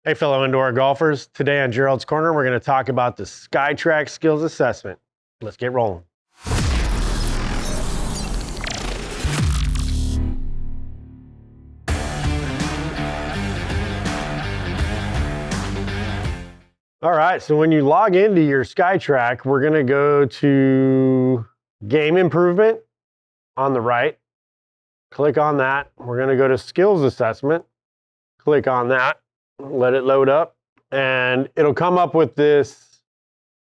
Hey fellow indoor golfers, today on Gerald's Corner we're going to talk about the Skytrak skills assessment. Let's get rolling. All right, so when you log into your Skytrak, we're going to go to Game Improvement on the right. Click on that. We're going to go to Skills Assessment. Click on that. Let it load up, and it'll come up with this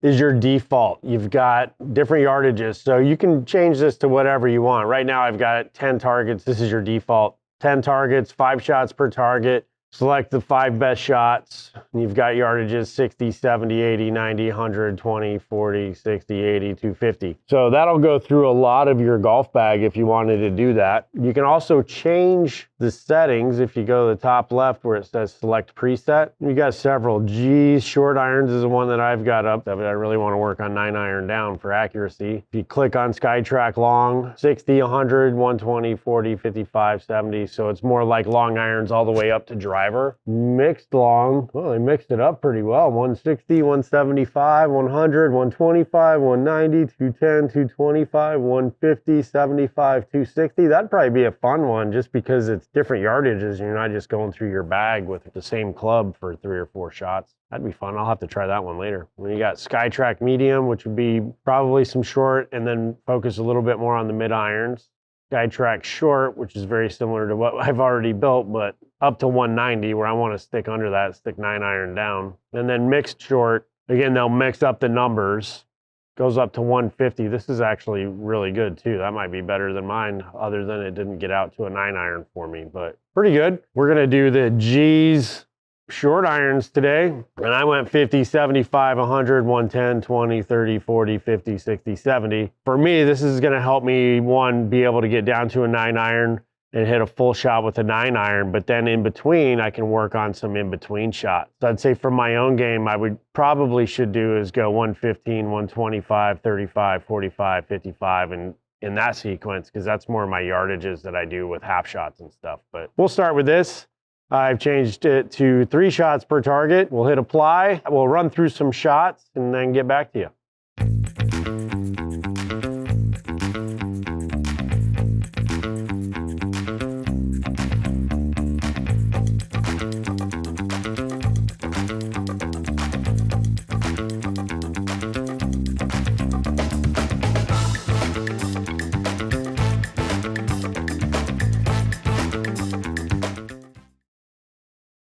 is your default. You've got different yardages, so you can change this to whatever you want. Right now I've got 10 targets. This is your default. 10 targets, 5 shots per target. Select the 5 best shots. You've got yardages 60, 70, 80, 90, 100, 20, 40, 60, 80, 250. So that'll go through a lot of your golf bag if you wanted to do that. You can also change the settings if you go to the top left where it says select preset. You got several. G's, short irons is the one that I've got up, but I really want to work on 9 iron down for accuracy. If you click on Skytrak long, 60, 100, 120, 40, 55, 70. So it's more like long irons all the way up to driver. Mixed long, well, they mixed it up pretty well. 160, 175, 100, 125, 190, 210, 225, 150, 75, 260. That'd probably be a fun one just because it's different yardages and you're not just going through your bag with the same club for 3 or 4 shots. That'd be fun. I'll have to try that one later. Then you got Skytrak medium, which would be probably some short and then focus a little bit more on the mid irons. Skytrak short, which is very similar to what I've already built, but up to 190 where I want to stick under that, stick 9 iron down. And then mixed short, again, they'll mix up the numbers, goes up to 150. This is actually really good too. That might be better than mine, other than it didn't get out to a 9 iron for me, but pretty good. We're gonna do the G's short irons today, and I went 50, 75, 100, 110, 20, 30, 40, 50, 60, 70. For me, this is gonna help me, one, be able to get down to a 9 iron and hit a full shot with a 9 iron, but then in between, I can work on some in-between shots. So I'd say for my own game, I would probably should do is go 115, 125, 35, 45, 55, and in that sequence, because that's more my yardages that I do with half shots and stuff. But we'll start with this. I've changed it to 3 shots per target. We'll hit apply. We'll run through some shots and then get back to you.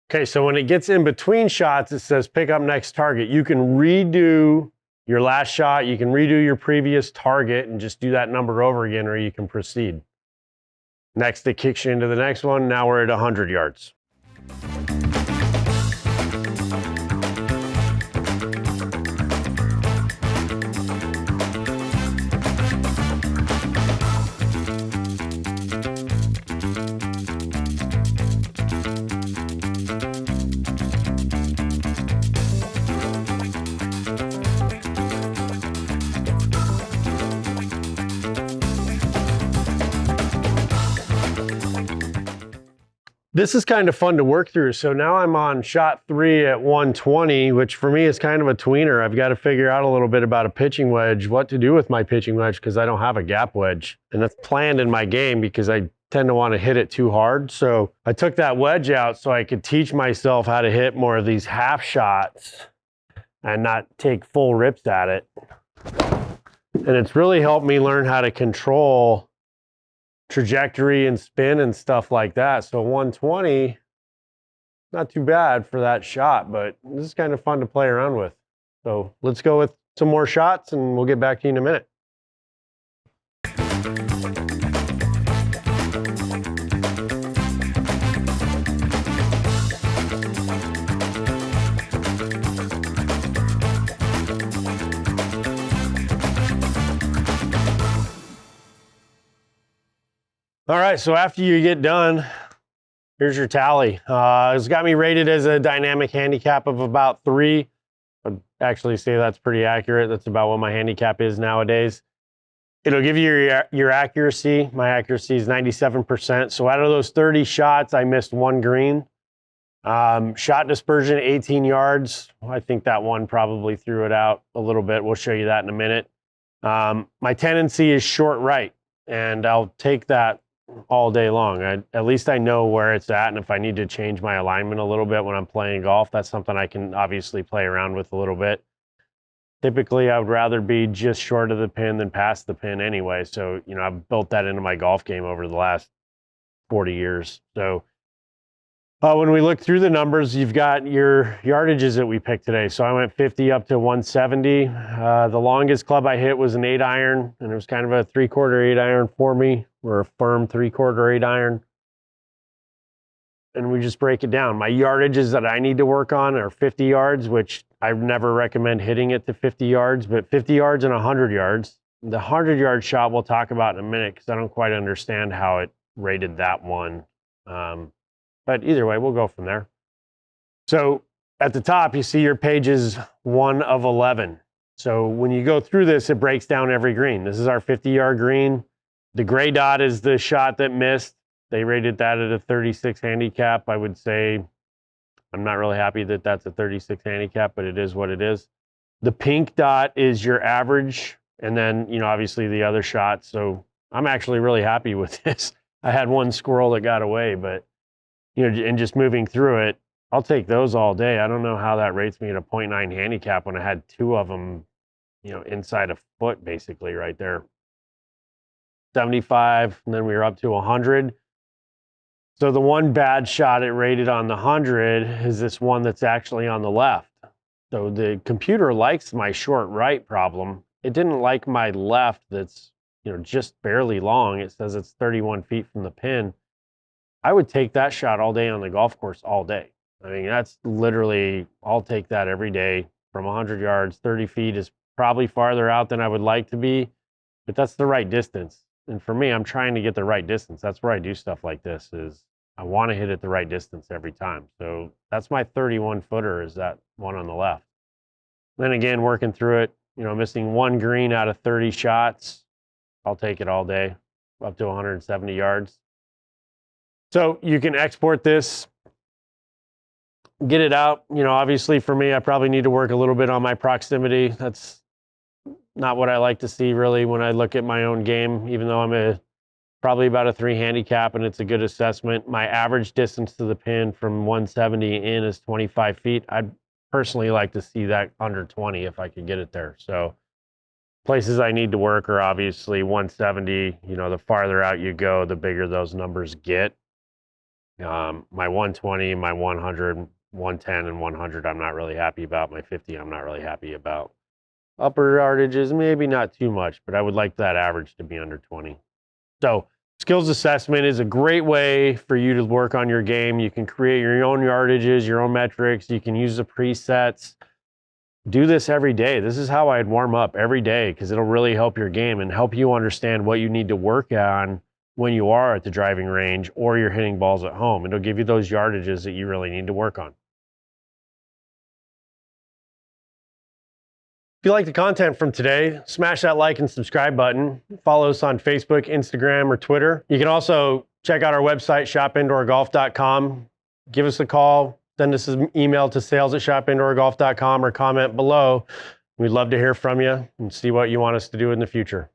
Okay, so when it gets in between shots, it says pick up next target. You can redo your last shot, you can redo your previous target and just do that number over again, or you can proceed. Next, it kicks you into the next one. Now we're at 100 yards. This is kind of fun to work through. So now I'm on shot 3 at 120, which for me is kind of a tweener. I've got to figure out a little bit about a pitching wedge, what to do with my pitching wedge, because I don't have a gap wedge. And that's planned in my game because I tend to want to hit it too hard. So I took that wedge out so I could teach myself how to hit more of these half shots and not take full rips at it. And it's really helped me learn how to control trajectory and spin and stuff like that. So 120, not too bad for that shot, but this is kind of fun to play around with. So let's go with some more shots and we'll get back to you in a minute. All right, so after you get done, here's your tally. It's got me rated as a dynamic handicap of about 3. I'd actually say that's pretty accurate. That's about what my handicap is nowadays. It'll give you your accuracy. My accuracy is 97%. So out of those 30 shots, I missed 1 green. Shot dispersion, 18 yards. I think that one probably threw it out a little bit. We'll show you that in a minute. My tendency is short right, and I'll take that all day long. At least I know where it's at, and if I need to change my alignment a little bit when I'm playing golf, that's something I can obviously play around with a little bit. Typically, I would rather be just short of the pin than past the pin anyway. So, I've built that into my golf game over the last 40 years. So, when we look through the numbers, you've got your yardages that we picked today. So I went 50 up to 170. The longest club I hit was an 8-iron, and it was kind of a 3/4 8-iron for me, or a firm 3/4 8-iron. And we just break it down. My yardages that I need to work on are 50 yards, which I never recommend hitting it to 50 yards, but 50 yards and 100 yards. The 100-yard shot we'll talk about in a minute because I don't quite understand how it rated that one. But either way, we'll go from there. So at the top, you see your pages 1 of 11. So when you go through this, it breaks down every green. This is our 50-yard green. The gray dot is the shot that missed. They rated that at a 36 handicap. I would say I'm not really happy that that's a 36 handicap, but it is what it is. The pink dot is your average, and then, obviously the other shots. So I'm actually really happy with this. I had one squirrel that got away, but and just moving through it, I'll take those all day. I don't know how that rates me at a 0.9 handicap when I had 2 of them, inside a foot basically right there. 75, and then we were up to 100. So the one bad shot it rated on the 100 is this one that's actually on the left. So the computer likes my short right problem. It didn't like my left that's, just barely long. It says it's 31 feet from the pin. I would take that shot all day on the golf course all day. I mean, that's literally, I'll take that every day from 100 yards. 30 feet is probably farther out than I would like to be, but that's the right distance. And for me, I'm trying to get the right distance. That's where I do stuff like this, is I want to hit it the right distance every time. So that's my 31 footer, is that one on the left. Then again, working through it, missing 1 green out of 30 shots. I'll take it all day, up to 170 yards. So you can export this, get it out. Obviously for me, I probably need to work a little bit on my proximity. That's not what I like to see really when I look at my own game, even though I'm probably about a 3 handicap and it's a good assessment. My average distance to the pin from 170 in is 25 feet. I'd personally like to see that under 20 if I could get it there. So places I need to work are obviously 170. The farther out you go, the bigger those numbers get. My 120, my 100, 110, and 100, I'm not really happy about. My 50, I'm not really happy about. Upper yardages, maybe not too much, but I would like that average to be under 20. So skills assessment is a great way for you to work on your game. You can create your own yardages, your own metrics. You can use the presets. Do this every day. This is how I'd warm up every day, because it'll really help your game and help you understand what you need to work on when you are at the driving range or you're hitting balls at home. It'll give you those yardages that you really need to work on. If you like the content from today, smash that like and subscribe button. Follow us on Facebook, Instagram, or Twitter. You can also check out our website, shopindoorgolf.com. Give us a call, send us an email to sales@shopindoorgolf.com, or comment below. We'd love to hear from you and see what you want us to do in the future.